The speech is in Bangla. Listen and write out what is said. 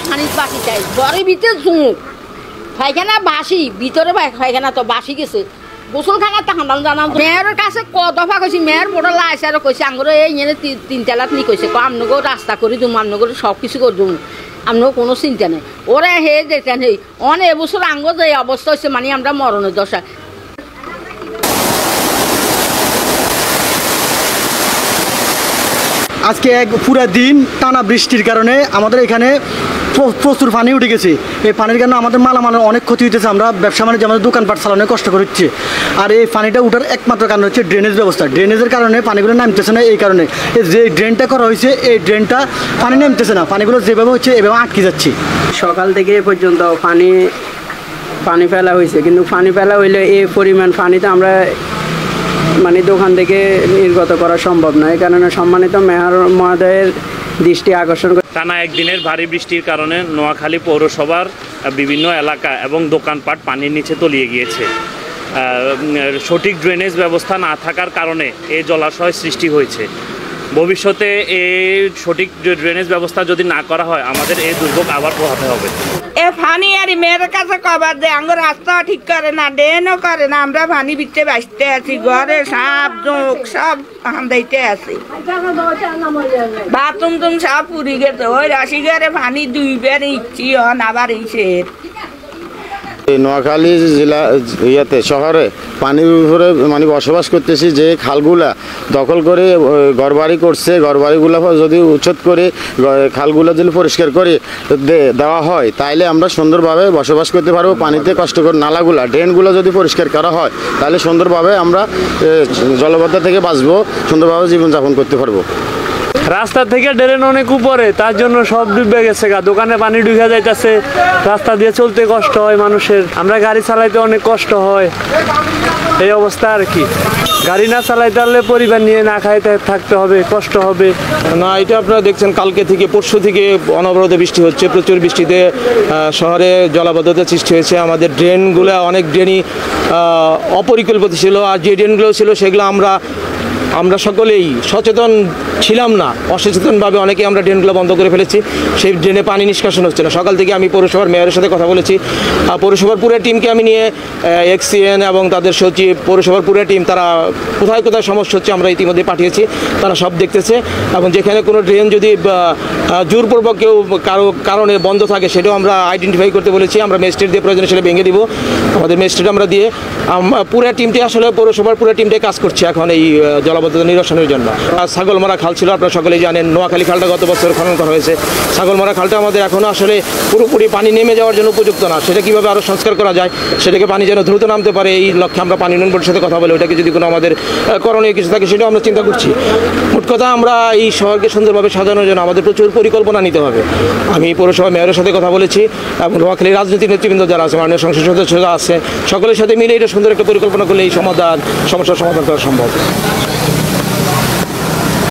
পানি বাসি চাই ঘরের ভিতরে জুমুক পায়খানা বাসি ভিতরে পায়খানা তো বাসি গেছে গোসলখানা তাহাম জানাম মেয়রের কাছে ক দফা কইছি মেয়র বড় লাইছে আর কইছে আঙ্গুর এই এনে তিন তেলাত নি কইছে আমনগো রাস্তা করে দিম আমনগো সব কিছু করে দিম আমনগো কোনো চিন্তা নেই ওরা হে যেতেন হেই অনেক এবছর আঙ্গ যে অবস্থা হচ্ছে মানে আমরা মরণের দশা আজকে এক পুরো দিন টানা বৃষ্টির কারণে আমাদের এখানে প্রচুর পানি উঠে গেছে এই পানির কারণে আমাদের মালামালের অনেক ক্ষতি হইতেছে আমরা ব্যবসা বাণিজ্য আমাদের দোকানপাট চালানো কষ্ট করছি আর এই পানিটা উঠার একমাত্র কারণ হচ্ছে ড্রেনেজ ব্যবস্থা ড্রেনেজের কারণে পানিগুলো নামতেছে না এই কারণে যে ড্রেনটা করা হয়েছে এই ড্রেনটা পানি নামতেছে না পানিগুলো যেভাবে হচ্ছে এভাবে আটকে যাচ্ছে সকাল থেকে এ পর্যন্ত পানি ফেলা হয়েছে কিন্তু পানি ফেলা হইলে এই পরিমাণ পানি তো আমরা মানে দোকান থেকে নির্গত করা সম্ভব নয় এই কারণে সম্মানিত মেয়র মহোদয়ের দৃষ্টি আকর্ষণ করে টানা একদিনের ভারী বৃষ্টির কারণে নোয়াখালী পৌরসভার বিভিন্ন এলাকা এবং দোকানপাট পানির নিচে তলিয়ে গিয়েছে সঠিক ড্রেনেজ ব্যবস্থা না থাকার কারণে এই জলাশয় সৃষ্টি হয়েছে ভবিষ্যতে এই সঠিক ড্রেনেজ ব্যবস্থা যদি না করা হয় আমাদের এই দুর্ভোগ আবার পোহাতে হবে এ পানি আর মেয়ের কাছে কবার দেয় আমার রাস্তা ঠিক করে না ড্রেনও করে না আমরা পানি বিচ্ছে বাঁচতে আছি ঘরে সাপ জোঁক সব হামদাইতে আছি বাথরুম টুম সব পুরি গেছে ওই রাশি ঘরে পানি দুইবার ইচ্ছি হন আবার ইসের নোয়াখালী জেলা শহরে পানির উপরে মানে বসবাস করতেছি যে খালগুলা দখল করে ঘরবাড়ি করছে ঘরবাড়িগুলো যদি উচ্ছেদ করে খালগুলো যদি পরিষ্কার করে দেওয়া হয় তাইলে আমরা সুন্দরভাবে বসবাস করতে পারবো পানিতে কষ্ট করে নালাগুলা ড্রেনগুলো যদি পরিষ্কার করা হয় তাহলে সুন্দরভাবে আমরা জলবদ্ধতা থেকে বাঁচবো সুন্দরভাবে জীবনযাপন করতে পারবো রাস্তা থেকে ড্রেন অনেক উপরে তার জন্য সব ডুবে গেছে দোকানে পানি ঢুকে যাইতেছে রাস্তা দিয়ে চলতে কষ্ট হয় মানুষের আমরা গাড়ি চালাইতে অনেক কষ্ট হয় এই অবস্থা আর কি গাড়ি না চালাইতে পারলে পরিবার নিয়ে না খাইতে থাকতে হবে কষ্ট হবে না এটা আপনারা দেখছেন কালকে থেকে পরশু থেকে অনবরত বৃষ্টি হচ্ছে প্রচুর বৃষ্টিতে শহরে জলাবদ্ধতা সৃষ্টি হয়েছে আমাদের ড্রেনগুলো অনেক ড্রেনই অপরিকল্পিত ছিল আর যে ড্রেনগুলো ছিল সেগুলো আমরা সকলেই সচেতন ছিলাম না অসচেতনভাবে অনেকে আমরা ড্রেনগুলো বন্ধ করে ফেলেছি সেই ড্রেনে পানি নিষ্কাশন হচ্ছে না সকাল থেকে আমি পৌরসভার মেয়রের সাথে কথা বলেছি পৌরসভার পুরো টিমকে আমি নিয়ে এক্সিএন এবং তাদের সচিব পৌরসভার পুরো টিম তারা কোথায় কোথায় সমস্যা হচ্ছে আমরা ইতিমধ্যে পাঠিয়েছি তারা সব দেখতেছে এবং যেখানে কোনো ড্রেন যদি জোরপূর্বক কেউ কারণে বন্ধ থাকে সেটাও আমরা আইডেন্টিফাই করতে বলেছি আমরা ম্যাজিস্ট্রেট দিয়ে প্রয়োজনে সেটা ভেঙে দিব আমাদের ম্যাজিস্ট্রেট আমরা দিয়ে পুরো টিমটি আসলে পৌরসভার পুরো টিমটাই কাজ করছে এখন এই জলাবদ্ধতা নিরসনের জন্য আর ছাগলমারা খাল ছিল আপনারা সকলেই জানেন নোয়াখালী খালটা গত বছর খনন করা হয়েছে ছাগলমারা খালটা আমাদের এখনও আসলে পুরোপুরি পানি নেমে যাওয়ার জন্য উপযুক্ত না সেটা কীভাবে আরও সংস্কার করা যায় সেটাকে পানি যেন দ্রুত নামতে পারে এই লক্ষ্যে আমরা পানি উন্নয়ন বোর্ডের সাথে কথা বলে ওটাকে যদি কোনো আমাদের করণীয় কিছু থাকে সেটাও আমরা চিন্তা করছি মোট কথা আমরা এই শহরকে সুন্দরভাবে সাজানোর জন্য আমাদের প্রচুর পরিকল্পনা নিতে হবে আমি পৌরসভা মেয়রের সাথে কথা বলেছি এবং নোয়াখালীর রাজনৈতিক নেতৃবৃন্দ যারা আছে মাননীয় সংসদ সদস্যরা আছে সকলের সাথে মিলে এটা সুন্দর একটা পরিকল্পনা করলে এই সমস্যার সমাধান করা সম্ভব